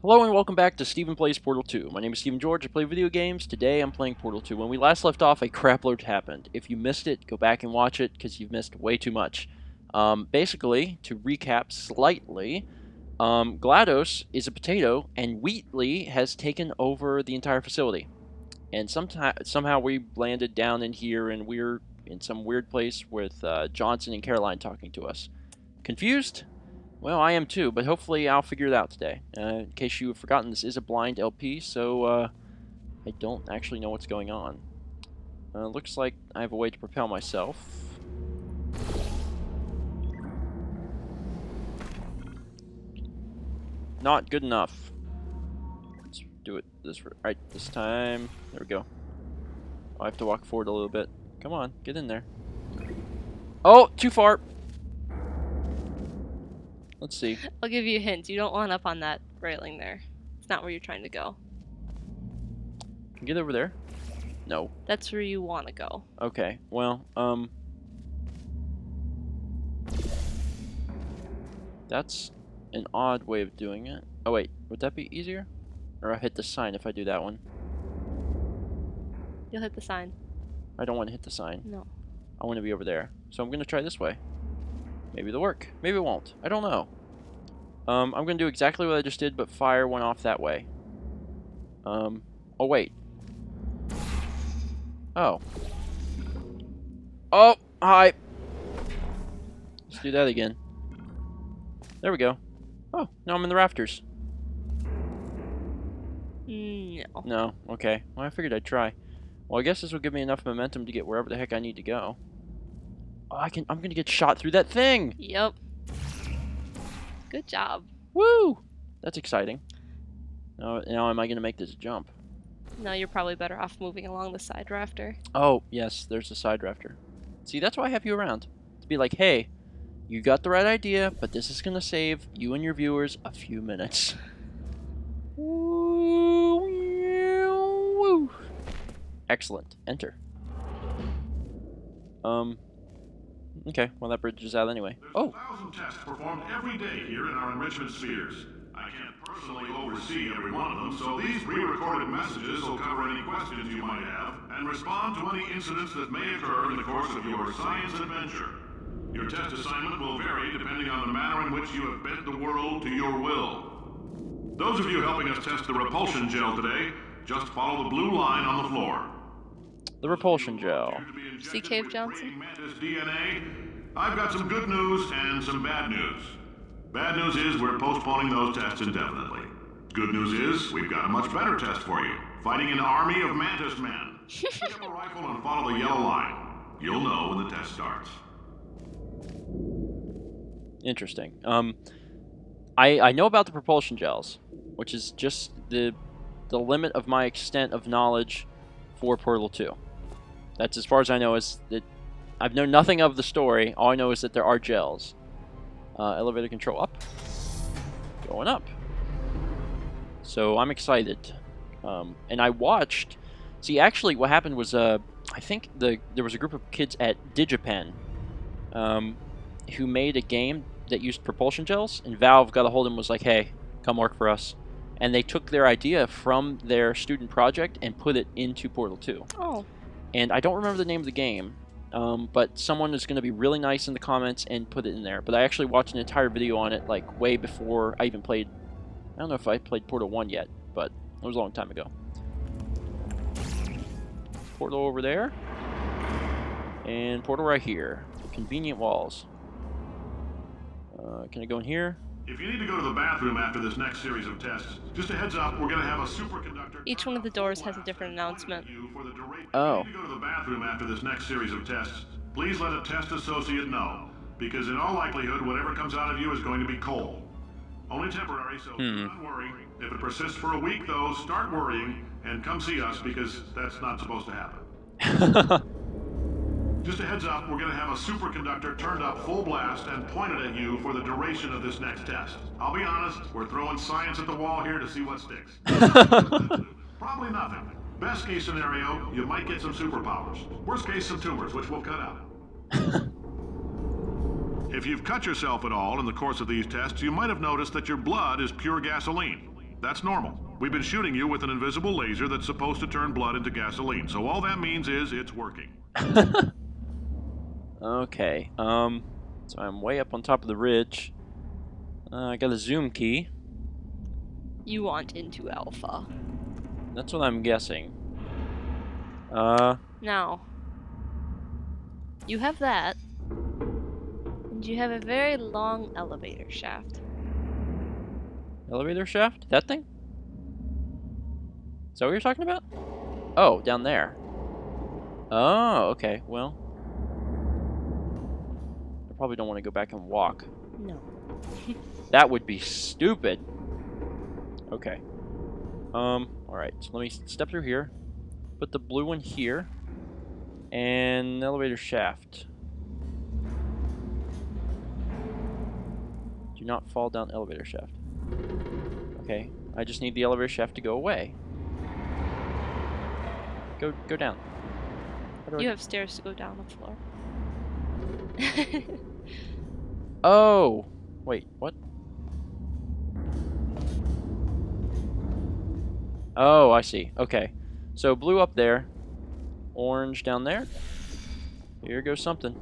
Hello and welcome back to StephenPlays Portal 2. My name is Stephen George, I play video games. Today I'm playing Portal 2. When we last left off, a crapload happened. If you missed it, go back and watch it, because you've missed way too much. Basically, to recap slightly, GLaDOS is a potato, and Wheatley has taken over the entire facility. And somehow we landed down in here, and we're in some weird place with Johnson and Caroline talking to us. Confused? Well, I am too, but hopefully I'll figure it out today. In case you have forgotten, this is a blind LP, so I don't actually know what's going on. Looks like I have a way to propel myself. Not good enough. Let's do it right this time. There we go. I have to walk forward a little bit. Come on, get in there. Oh, too far. Let's see. I'll give you a hint. You don't want up on that railing there. It's not where you're trying to go. Get over there. No. That's where you want to go. Okay. Well, that's an odd way of doing it. Oh wait, would that be easier? Or I hit the sign if I do that one. You'll hit the sign. I don't want to hit the sign. No. I want to be over there. So I'm going to try this way. Maybe it'll work. Maybe it won't. I don't know. I'm going to do exactly what I just did, but fire one off that way. Oh, wait. Oh. Oh, hi. Let's do that again. There we go. Oh, now I'm in the rafters. No. No, okay. Well, I figured I'd try. Well, I guess this will give me enough momentum to get wherever the heck I need to go. Oh, I'm gonna get shot through that thing! Yep. Good job. Woo! That's exciting. Now am I gonna make this jump? No, you're probably better off moving along the side rafter. Oh, yes, there's the side rafter. See, that's why I have you around. To be like, hey, you got the right idea, but this is gonna save you and your viewers a few minutes. Woo! Excellent. Enter. Okay, well that bridge is out anyway. There's 1,000 tests performed every day here in our enrichment spheres. I can't personally oversee every one of them, so these pre-recorded messages will cover any questions you might have and respond to any incidents that may occur in the course of your science adventure. Your test assignment will vary depending on the manner in which you have bent the world to your will. Those of you helping us test the repulsion gel today, just follow the blue line on the floor. The repulsion gel. See Cave Johnson? DNA. I've got some good news and some bad news. Bad news is we're postponing those tests indefinitely. Good news is we've got a much better test for you. Fighting an army of mantis men. Pick up a rifle and follow the yellow line. You'll know when the test starts. Interesting. I know about the propulsion gels, which is just the limit of my extent of knowledge for Portal 2. That's as far as I know. Is that I've known nothing of the story. All I know is that there are gels. Elevator control up. Going up. So I'm excited. And I watched. See, actually, what happened was I think there was a group of kids at Digipen who made a game that used propulsion gels, and Valve got a hold of them and was like, hey, come work for us. And they took their idea from their student project and put it into Portal 2. Oh. And I don't remember the name of the game, but someone is going to be really nice in the comments and put it in there. But I actually watched an entire video on it, like, way before I even played... I don't know if I played Portal 1 yet, but it was a long time ago. Portal over there. And portal right here. Convenient walls. Can I go in here? If you need to go to the bathroom after this next series of tests, just a heads up, we're going to have a superconductor... Each one of the doors has a different announcement. Oh. If you need to go to the bathroom after this next series of tests, please let a test associate know, because in all likelihood, whatever comes out of you is going to be coal. Only temporary, so do not worry. If it persists for a week, though, start worrying and come see us, because that's not supposed to happen. Just a heads up, we're going to have a superconductor turned up full blast and pointed at you for the duration of this next test. I'll be honest, we're throwing science at the wall here to see what sticks. Probably nothing. Best case scenario, you might get some superpowers. Worst case, some tumors, which we'll cut out. If you've cut yourself at all in the course of these tests, you might have noticed that your blood is pure gasoline. That's normal. We've been shooting you with an invisible laser that's supposed to turn blood into gasoline, so all that means is it's working. Okay, so I'm way up on top of the ridge. I got a zoom key. You want into Alpha. That's what I'm guessing. Now, you have that, and you have a very long elevator shaft. Elevator shaft? That thing? Is that what you're talking about? Oh, down there. Oh, okay, well. I probably don't want to go back and walk. No. That would be stupid. Okay. Alright, so let me step through here. Put the blue one here. And elevator shaft. Do not fall down elevator shaft. Okay, I just need the elevator shaft to go away. Go down. How do You I... have stairs to go down the floor. Oh! Wait, what? Oh, I see. Okay. So blue up there. Orange down there. Here goes something.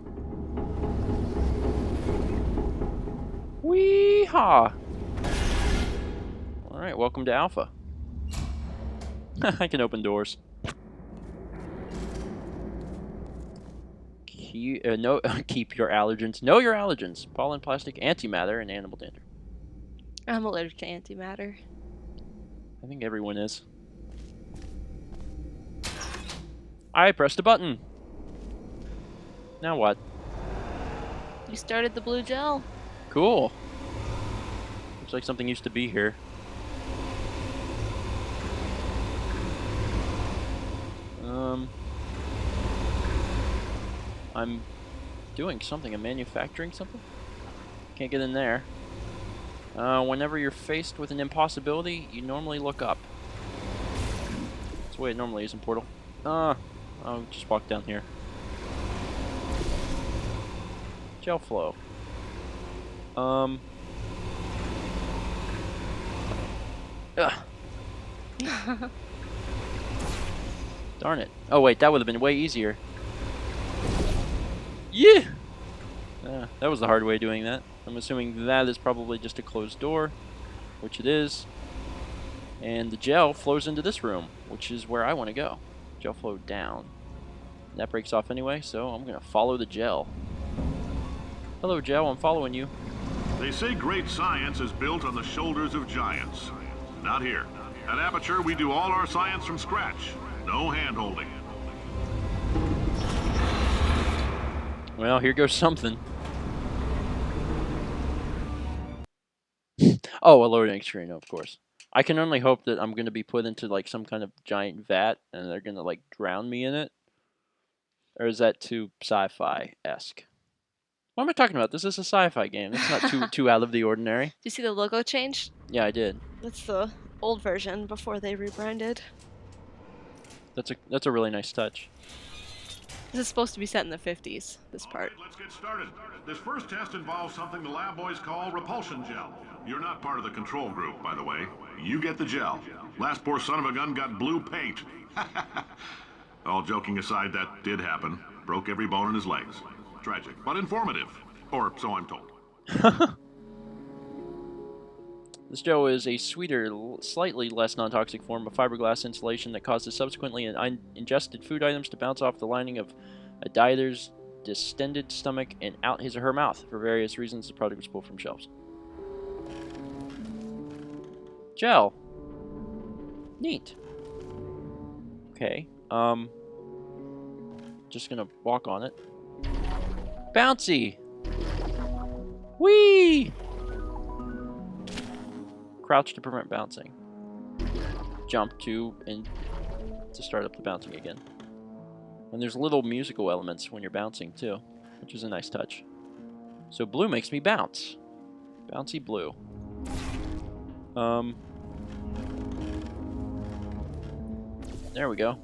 Wee-haw! Alright, welcome to Alpha. I can open doors. Keep your allergens. Know your allergens. Pollen, plastic, antimatter, and animal dander. I'm allergic to antimatter. I think everyone is. I pressed a button. Now what? You started the blue gel. Cool. Looks like something used to be here. I'm doing something. I'm manufacturing something? Can't get in there. Whenever you're faced with an impossibility, you normally look up. That's the way it normally is in Portal. I'll just walk down here. Gel flow. Ugh. Darn it. Oh wait, that would have been way easier. Yeah! That was the hard way of doing that. I'm assuming that is probably just a closed door, which it is. And the gel flows into this room, which is where I want to go. Gel flow down. That breaks off anyway, so I'm going to follow the gel. Hello, gel. I'm following you. They say great science is built on the shoulders of giants. Not here. At Aperture, we do all our science from scratch. No hand-holding. Well, here goes something. Oh, a loading screen, of course. I can only hope that I'm going to be put into, like, some kind of giant vat, and they're going to, like, drown me in it. Or is that too sci-fi-esque? What am I talking about? This is a sci-fi game. It's not too out of the ordinary. Do you see the logo change? Yeah, I did. That's the old version before they rebranded. That's a really nice touch. This is supposed to be set in the 50s, this All part. right, let's get started. This first test involves something the lab boys call repulsion gel. You're not part of the control group, by the way. You get the gel. Last poor son of a gun got blue paint. All joking aside, that did happen. Broke every bone in his legs. Tragic, but informative. Or so I'm told. This gel is a sweeter, slightly less non-toxic form of fiberglass insulation that causes subsequently ingested food items to bounce off the lining of a dieter's distended stomach and out his or her mouth. For various reasons, the product was pulled from shelves. Gel. Neat. Okay. Just gonna walk on it. Bouncy! Whee! Crouch to prevent bouncing. Jump to start up the bouncing again. And there's little musical elements when you're bouncing too, which is a nice touch. So blue makes me bounce. Bouncy blue. There we go.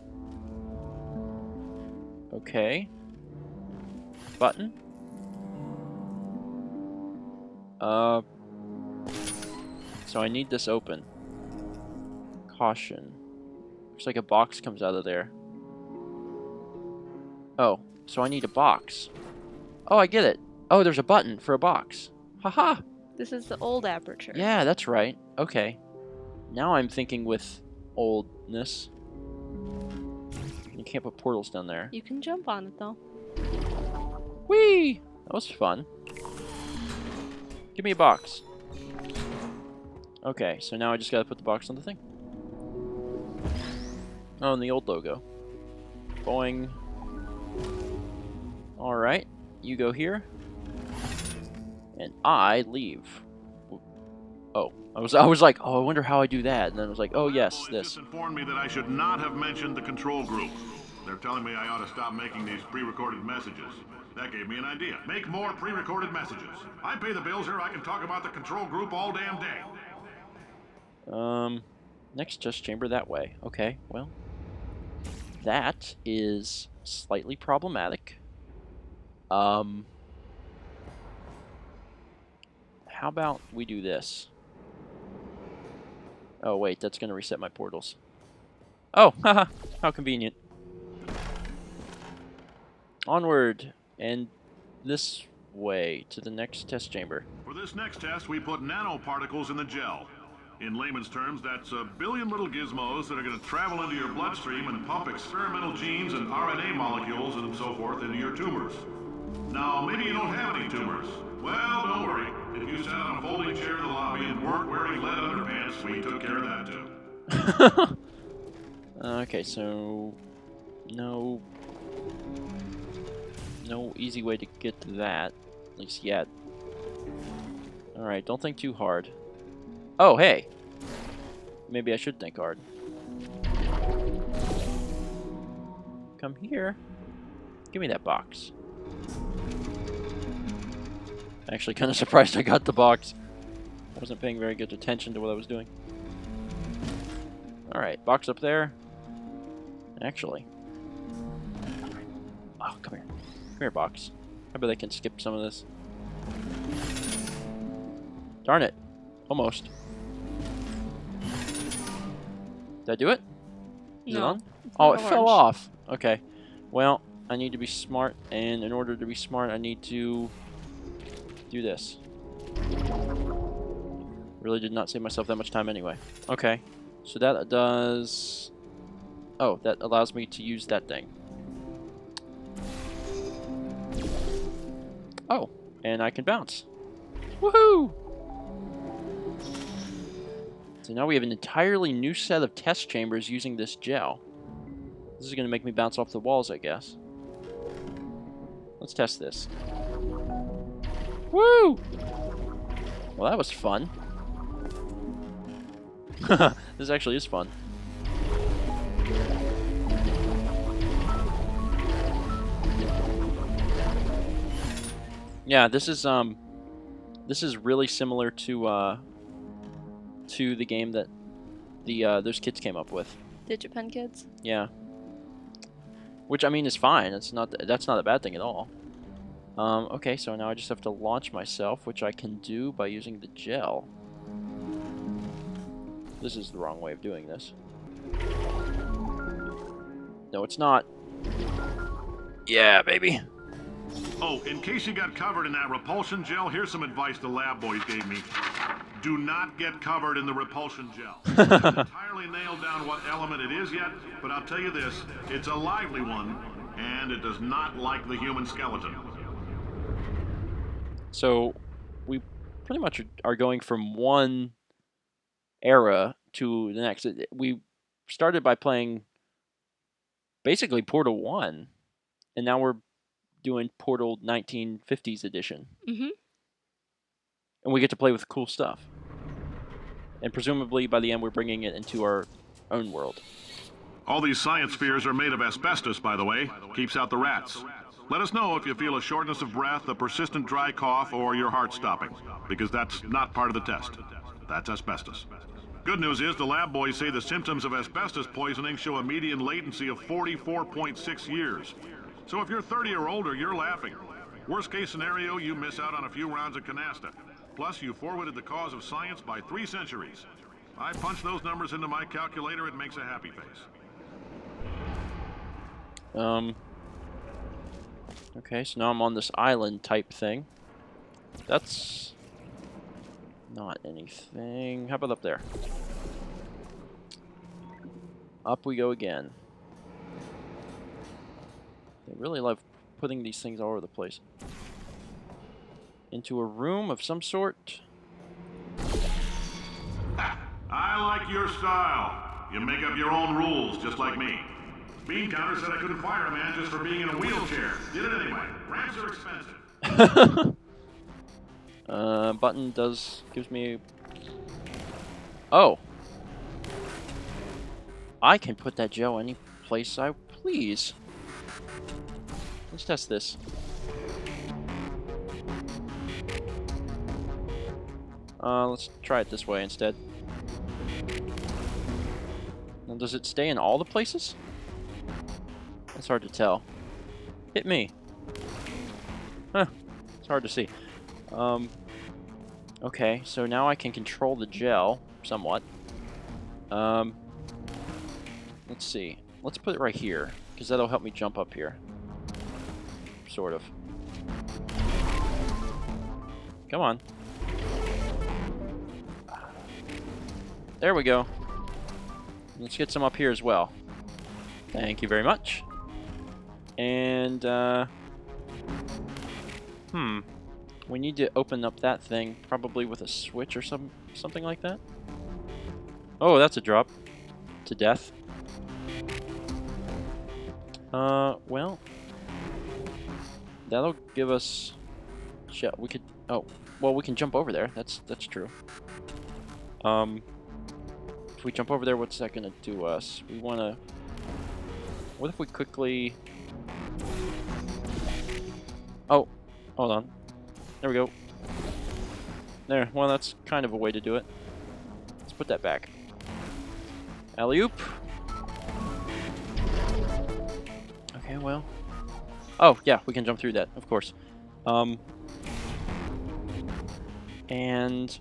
Okay. Button. So I need this open. Caution. Looks like a box comes out of there. Oh, so I need a box. Oh, I get it. Oh, there's a button for a box. Haha. This is the old aperture. Yeah, that's right. Okay. Now I'm thinking with oldness. You can't put portals down there. You can jump on it though. Whee! That was fun. Give me a box. Okay, so now I just gotta put the box on the thing. Oh, and the old logo. Boing. Alright, you go here. And I leave. Oh, I was like, oh, I wonder how I do that. And then I was like, oh yes, Boys this. just informed me that I should not have mentioned the control group. They're telling me I ought to stop making these pre-recorded messages. That gave me an idea. Make more pre-recorded messages. I pay the bills here. I can talk about the control group all damn day. Next test chamber that way. Okay, well, that is slightly problematic. How about we do this? Oh wait, that's gonna reset my portals. Oh, haha, how convenient. Onward, and this way to the next test chamber. For this next test, we put nanoparticles in the gel. In layman's terms, that's a billion little gizmos that are going to travel into your bloodstream and pump experimental genes and RNA molecules and so forth into your tumors. Now, maybe you don't have any tumors. Well, don't worry. If you sat on a folding chair in the lobby and weren't wearing lead underpants, we took care of that too. Okay, so no easy way to get to that, at least yet. Alright, don't think too hard. Oh, hey! Maybe I should think hard. Come here. Give me that box. Actually, kind of surprised I got the box. I wasn't paying very good attention to what I was doing. Alright, box up there. Actually. Oh, come here. Come here, box. I bet I can skip some of this. Darn it. Almost. Did I do it? Is it No, on? it's Oh, not it fell orange. off. Okay. Well, I need to be smart, and in order to be smart, I need to do this. Really did not save myself that much time anyway. Okay. So that does... Oh, that allows me to use that thing. Oh, and I can bounce. Woohoo! So now we have an entirely new set of test chambers using this gel. This is going to make me bounce off the walls, I guess. Let's test this. Woo! Well, that was fun. This actually is fun. Yeah, this is really similar to the game that those kids came up with. Digipen kids? Yeah. Which I mean is fine. That's not a bad thing at all. Okay, so now I just have to launch myself, which I can do by using the gel. This is the wrong way of doing this. No, it's not. Yeah, baby. Oh, in case you got covered in that repulsion gel, here's some advice the lab boys gave me. Do not get covered in the repulsion gel. I haven't entirely nailed down what element it is yet, but I'll tell you this, it's a lively one, and it does not like the human skeleton. So, we pretty much are going from one era to the next. We started by playing basically Portal 1, and now we're doing Portal 1950s edition. Mm-hmm. And we get to play with cool stuff. And presumably by the end we're bringing it into our own world. All these science spheres are made of asbestos, by the way. Keeps out the rats. Let us know if you feel a shortness of breath, a persistent dry cough, or your heart stopping, because that's not part of the test. That's asbestos. Good news is the lab boys say the symptoms of asbestos poisoning show a median latency of 44.6 years. So if you're 30 or older, you're laughing. Worst case scenario, you miss out on a few rounds of canasta. Plus, you forwarded the cause of science by 3 centuries. I punch those numbers into my calculator, it makes a happy face. Okay, so now I'm on this island type thing. That's not anything. How about up there? Up we go again. They really love putting these things all over the place. Into a room of some sort. I like your style. You make up your own rules, just like me. Bean Counter said I couldn't fire a man just for being in a wheelchair. Did it anyway. Ramps are expensive. Button gives me... Oh. I can put that gel any place I please. Let's test this. Let's try it this way instead. Now, does it stay in all the places? It's hard to tell. Hit me. Huh. It's hard to see. Okay, so now I can control the gel somewhat. Let's see. Let's put it right here, because that'll help me jump up here. Sort of. Come on. There we go. Let's get some up here as well. Thank you very much. And, we need to open up that thing, probably with a switch or something like that. Oh, that's a drop. To death. Well... That'll give us... We could... Oh, well, we can jump over there. That's true. If we jump over there, what's that gonna do us? We wanna... What if we quickly... Oh, hold on. There we go. There, well, that's kind of a way to do it. Let's put that back. Alley-oop. Okay, well... Oh, yeah, we can jump through that, of course. And...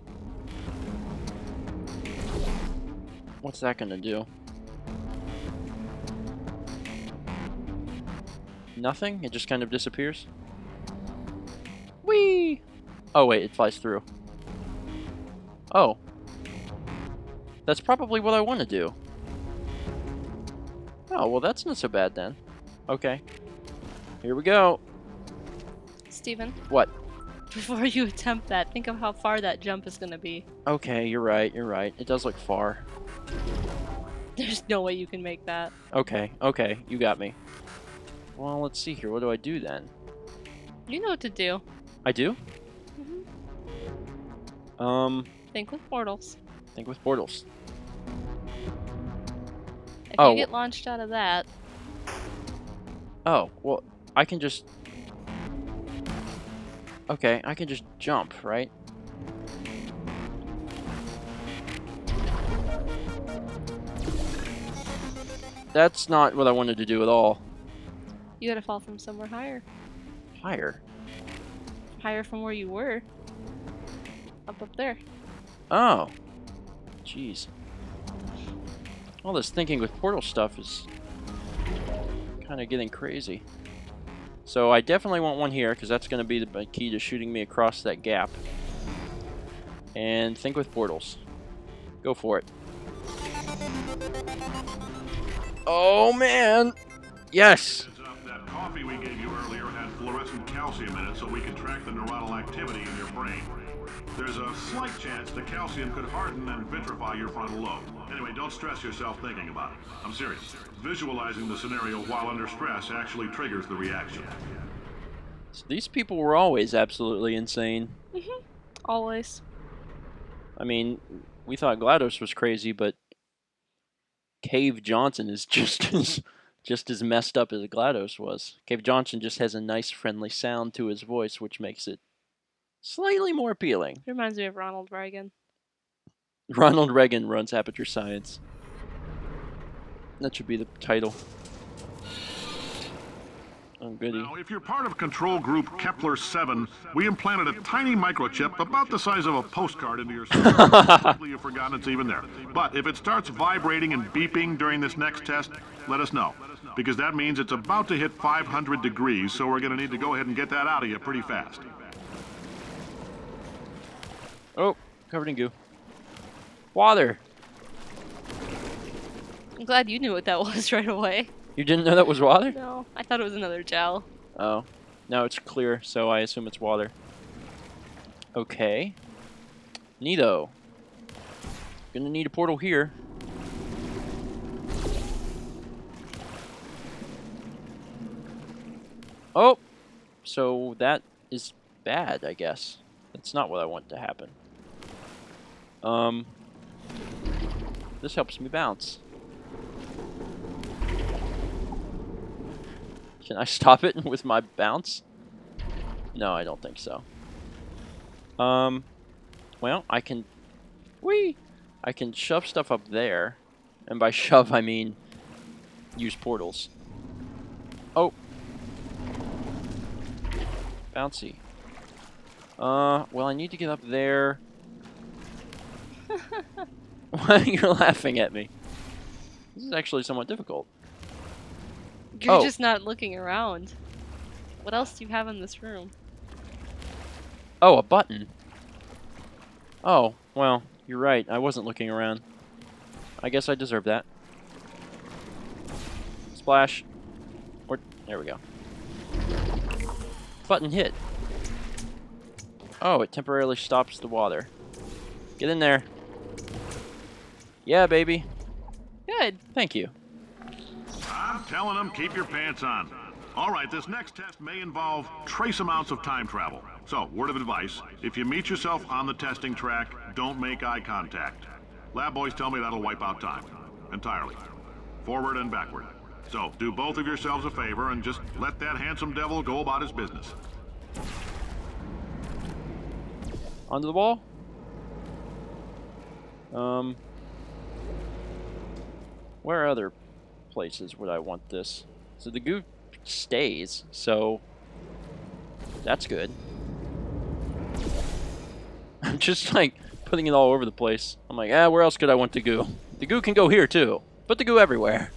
What's that gonna do? Nothing? It just kind of disappears? Whee! Oh, wait, it flies through. Oh. That's probably what I want to do. Oh, well, that's not so bad then. Okay. Here we go. Stephen, What? before you attempt that, think of how far that jump is gonna be. Okay, you're right, you're right. It does look far. There's no way you can make that. Okay, okay, you got me. Well, let's see here. What do I do then? You know what to do. I do? Think with portals. Think with portals. If Oh. you get launched out of that, Oh, well, I can just... Okay, I can just jump, right? That's not what I wanted to do at all. you gotta fall from somewhere higher. Higher? Higher from where you were. Up there. Oh. Jeez. All this thinking with portal stuff is kind of getting crazy. So I definitely want one here, because that's going to be the key to shooting me across that gap. And think with portals. Go for it. Oh, man! Yes! Heads up, that coffee we gave you earlier had fluorescent calcium in it so we can track the neuronal activity in your brain. There's a slight chance the calcium could harden and vitrify your frontal lobe. Anyway, don't stress yourself thinking about it. I'm serious. Visualizing the scenario while under stress actually triggers the reaction. So these people were always absolutely insane. Always. I mean, we thought GLaDOS was crazy, but Cave Johnson is just as messed up as GLaDOS was. Cave Johnson just has a nice, friendly sound to his voice, which makes it slightly more appealing. It reminds me of Ronald Reagan. Ronald Reagan runs Aperture Science. That should be the title. Oh, goody. Now, if you're part of control group Kepler-7, we implanted a tiny microchip about the size of a postcard into your system. Likely you've forgotten it's even there. But if it starts vibrating and beeping during this next test, let us know. Because that means it's about to hit 500 degrees, so we're going to need to go ahead and get that out of you pretty fast. Oh, covered in goo. Water. I'm glad you knew what that was right away. You didn't know that was water? No, I thought it was another gel. Oh. No, it's clear, so I assume it's water. Okay. Neato. Gonna need a portal here. Oh! So that is bad, I guess. That's not what I want to happen. This helps me bounce. Can I stop it with my bounce? No, I don't think so. Well, I can... Whee! I can shove stuff up there. And by shove, I mean use portals. Oh! Bouncy. Well, I need to get up there. Why you're laughing at me? This is actually somewhat difficult. You're just not looking around. What else do you have in this room? Oh, a button. Oh, well, you're right. I wasn't looking around. I guess I deserve that. Splash. Or, there we go. Button hit. Oh, it temporarily stops the water. Get in there. Yeah, baby. Good. Thank you. I'm telling them, keep your pants on. All right, this next test may involve trace amounts of time travel. So, word of advice, if you meet yourself on the testing track, don't make eye contact. Lab boys tell me that'll wipe out time. Entirely. Forward and backward. So, do both of yourselves a favor and just let that handsome devil go about his business. Onto the wall. Where other places would I want this? So the goo stays, so that's good. I'm just like putting it all over the place. I'm like, where else could I want the goo? The goo can go here too. Put the goo everywhere.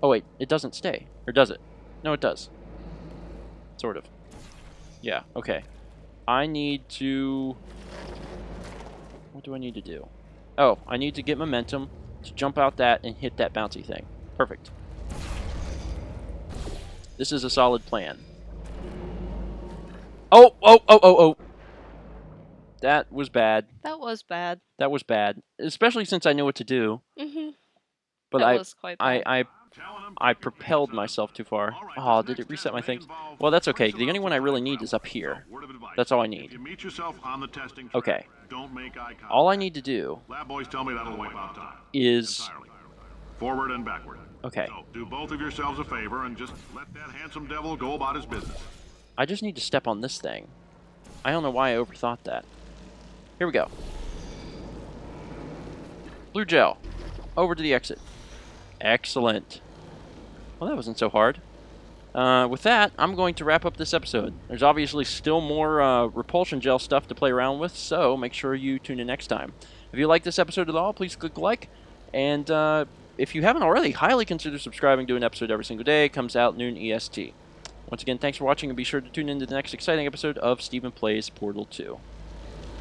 Oh wait, it doesn't stay. Or does it? No, it does. Sort of. Yeah, okay. I need to... What do I need to do? Oh, I need to get momentum to jump out that and hit that bouncy thing. Perfect. This is a solid plan. Oh, oh, oh, oh, oh. That was bad. That was bad. That was bad. Especially since I knew what to do. Mm-hmm. But that was quite bad. I propelled myself too far. Oh, did it reset my things? Well, that's okay. The only one I really need is up here. That's all I need. Okay. All I need to do is... Forward and backward. Okay. So, do both of yourselves a favor and just let that handsome devil go about his business. I just need to step on this thing. I don't know why I overthought that. Here we go. Blue gel. Over to the exit. Excellent. Well, that wasn't so hard. With that, I'm going to wrap up this episode. There's obviously still more repulsion gel stuff to play around with, so make sure you tune in next time. If you like this episode at all, please click like. And if you haven't already, highly consider subscribing to an episode every single day. It comes out noon EST. Once again, thanks for watching, and be sure to tune in to the next exciting episode of Stephen Plays Portal 2.